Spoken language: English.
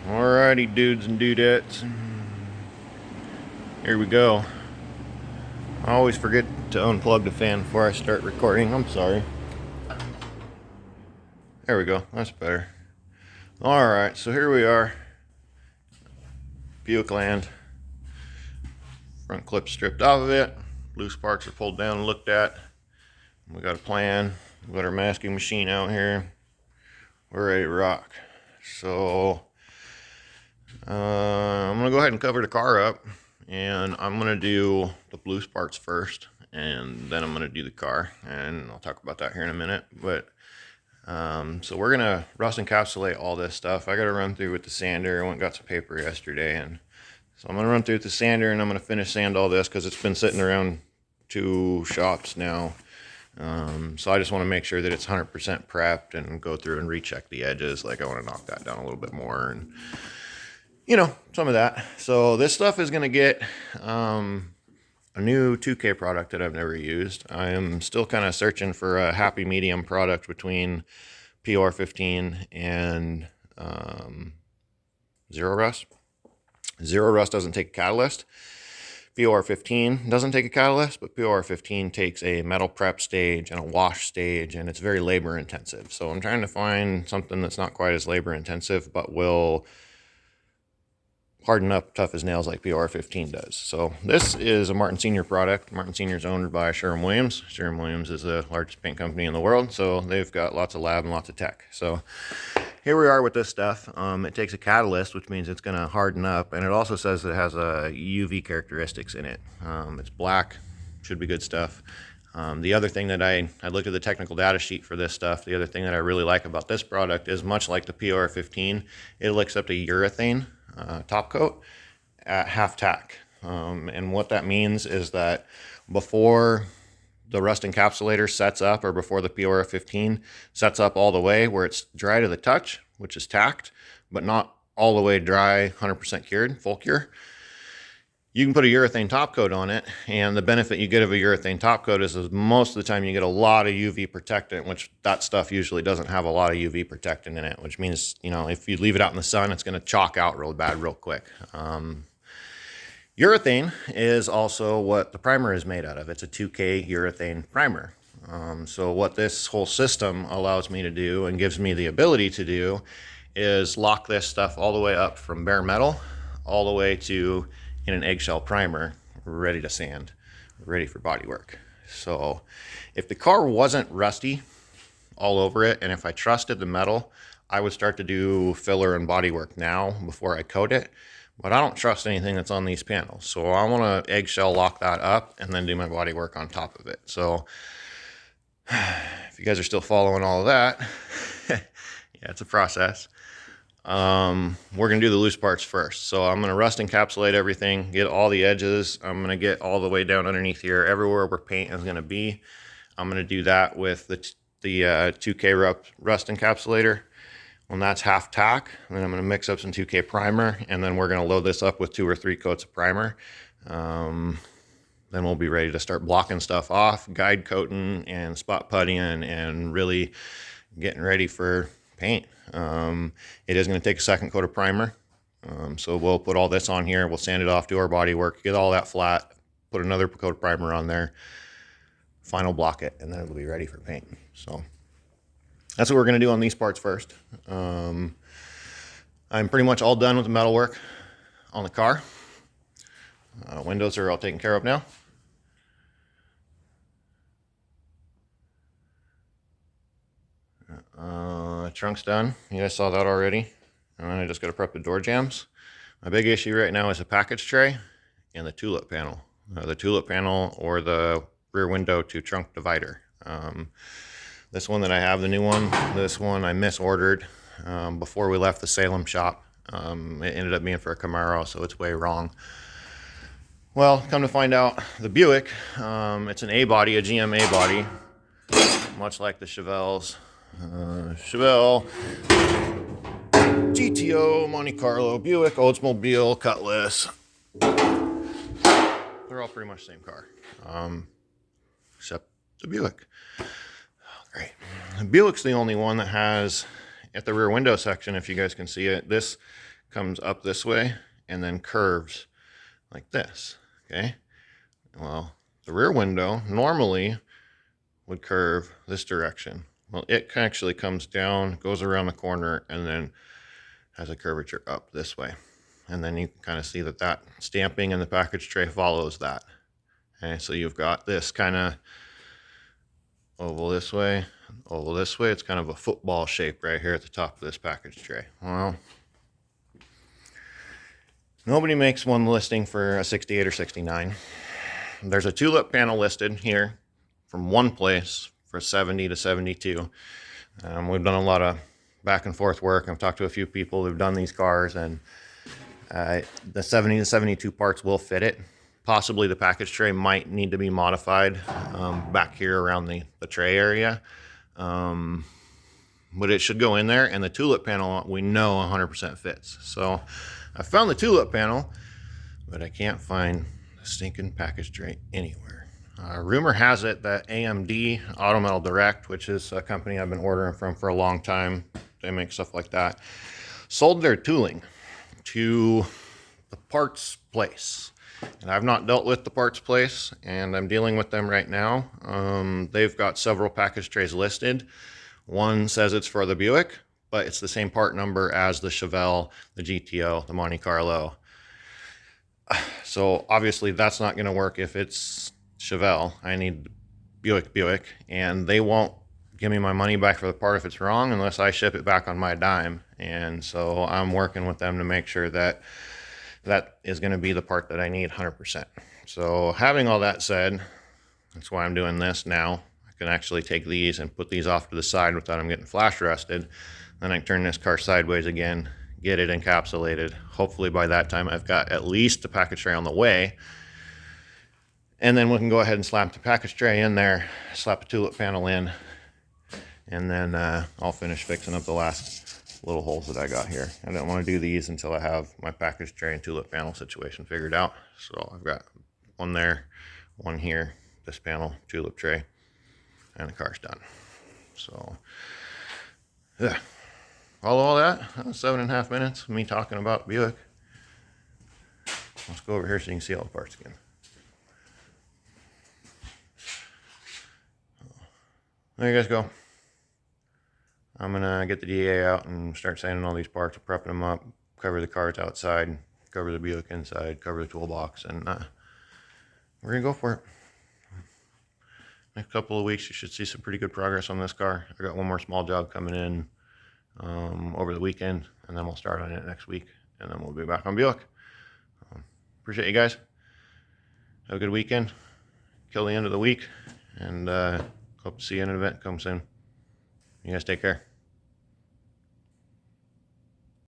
Alrighty, dudes and dudettes. Here we go. I always forget to unplug the fan before I start recording. I'm sorry. There we go. That's better. Alright, so here we are. Buick land. Front clip stripped off of it. Loose parts are pulled down and looked at. We got a plan. We got our masking machine out here. We're ready to rock. So I'm gonna go ahead and cover the car up, and I'm gonna do the loose parts first, and then I'm gonna do the car, and I'll talk about that here in a minute. But so we're gonna rust encapsulate all this stuff. I gotta run through with the sander. I went and got some paper yesterday, and so I'm gonna run through with the sander, and I'm gonna finish sand all this because it's been sitting around 2 shops now. So I just want to make sure that it's 100% prepped and go through and recheck the edges. Like, I want to knock that down a little bit more, and some of that. So this stuff is going to get a new 2K product that I've never used. I am still kind of searching for a happy medium product between PR15 and Zero Rust. Zero Rust doesn't take a catalyst. PR15 doesn't take a catalyst, but PR15 takes a metal prep stage and a wash stage, and it's very labor intensive. So I'm trying to find something that's not quite as labor intensive, but will harden up tough as nails like PR15 does. So this is a Martin Sr. product. Martin Sr. is owned by Sherwin-Williams. Sherwin-Williams is the largest paint company in the world, so they've got lots of lab and lots of tech. So here we are with this stuff. It takes a catalyst, which means it's going to harden up, and it also says it has a UV characteristics in it. It's black, should be good stuff. The other thing that I looked at the technical data sheet for this stuff. The other thing that I really like about this product is, much like the PR15, it'll accept a urethane top coat at half tack. And what that means is that before the rust encapsulator sets up, or before the PR15 sets up all the way where it's dry to the touch, which is tacked, but not all the way dry, 100% cured, full cure, you can put a urethane top coat on it. And the benefit you get of a urethane top coat is most of the time you get a lot of UV protectant, which that stuff usually doesn't have a lot of UV protectant in it, which means, if you leave it out in the sun, it's going to chalk out real bad real quick. Urethane is also what the primer is made out of. It's a 2K urethane primer. So what this whole system allows me to do, and gives me the ability to do, is lock this stuff all the way up from bare metal all the way to in an eggshell primer, ready to sand, ready for body work. So if the car wasn't rusty all over it, and if I trusted the metal, I would start to do filler and body work now before I coat it. But I don't trust anything that's on these panels, so I want to eggshell lock that up and then do my body work on top of it. So if you guys are still following all of that, yeah, it's a process. We're going to do the loose parts first. So I'm going to rust encapsulate everything, get all the edges. I'm going to get all the way down underneath here, everywhere where paint is going to be. I'm going to do that with the 2K rust encapsulator. When that's half tack, then I'm going to mix up some 2K primer, and then we're going to load this up with 2 or 3 coats of primer. Then we'll be ready to start blocking stuff off, guide coating and spot puttying, and really getting ready for paint. It is going to take a second coat of primer. So we'll put all this on here, we'll sand it off, do our body work, get all that flat, put another coat of primer on there, final block it, and then it'll be ready for paint. So that's what we're going to do on these parts first. I'm pretty much all done with the metal work on the car. Windows are all taken care of now. Trunk's done. You guys saw that already. And then I just got to prep the door jambs. My big issue right now is the package tray and the tulip panel. The tulip panel, or the rear window to trunk divider. This one that I have, the new one, this one I misordered before we left the Salem shop. It ended up being for a Camaro, so it's way wrong. Well, come to find out, the Buick, it's an A-body, a GM A-body, much like the Chevelles. Chevelle, GTO, Monte Carlo, Buick, Oldsmobile, Cutlass. They're all pretty much the same car, except the Buick. Great. The Buick's the only one that has, at the rear window section, if you guys can see it, this comes up this way and then curves like this, okay? Well, the rear window normally would curve this direction. Well, it actually comes down, goes around the corner, and then has a curvature up this way. And then you can kind of see that that stamping in the package tray follows that. Okay, so you've got this kind of oval this way, oval this way. It's kind of a football shape right here at the top of this package tray. Well, nobody makes one listing for a 68 or 69. There's a tulip panel listed here from one place for 70 to 72. We've done a lot of back and forth work. I've talked to a few people who've done these cars, and the 70 to 72 parts will fit it. Possibly the package tray might need to be modified back here around the tray area. But it should go in there, and the tulip panel we know 100% fits. So I found the tulip panel, but I can't find the stinking package tray anywhere. Rumor has it that AMD, Auto Metal Direct, which is a company I've been ordering from for a long time, they make stuff like that, sold their tooling to the parts place. And I've not dealt with the parts place, and I'm dealing with them right now. They've got several package trays listed. One says it's for the Buick, but it's the same part number as the Chevelle, the GTO, the Monte Carlo. So obviously that's not going to work if it's Chevelle. I need Buick, and they won't give me my money back for the part if it's wrong unless I ship it back on my dime. And so I'm working with them to make sure that that is going to be the part that I need 100%. So having all that said, that's why I'm doing this now. I can actually take these and put these off to the side without them getting flash rusted. Then I can turn this car sideways again, get it encapsulated. Hopefully by that time I've got at least the package tray on the way. And then we can go ahead and slap the package tray in there, slap a tulip panel in, and then I'll finish fixing up the last little holes that I got here. I don't want to do these until I have my package tray and tulip panel situation figured out. So I've got one there, one here, this panel, tulip tray, and the car's done. So yeah, all that, 7.5 minutes of me talking about Buick. Let's go over here so you can see all the parts again. There you guys go. I'm gonna get the DA out and start sanding all these parts, prepping them up, cover the cars outside, cover the Buick inside, cover the toolbox, and we're gonna go for it. Next couple of weeks, you should see some pretty good progress on this car. I got one more small job coming in over the weekend, and then we'll start on it next week, and then we'll be back on Buick. Appreciate you guys. Have a good weekend. Kill the end of the week, and hope to see you in an event come soon. You guys take care.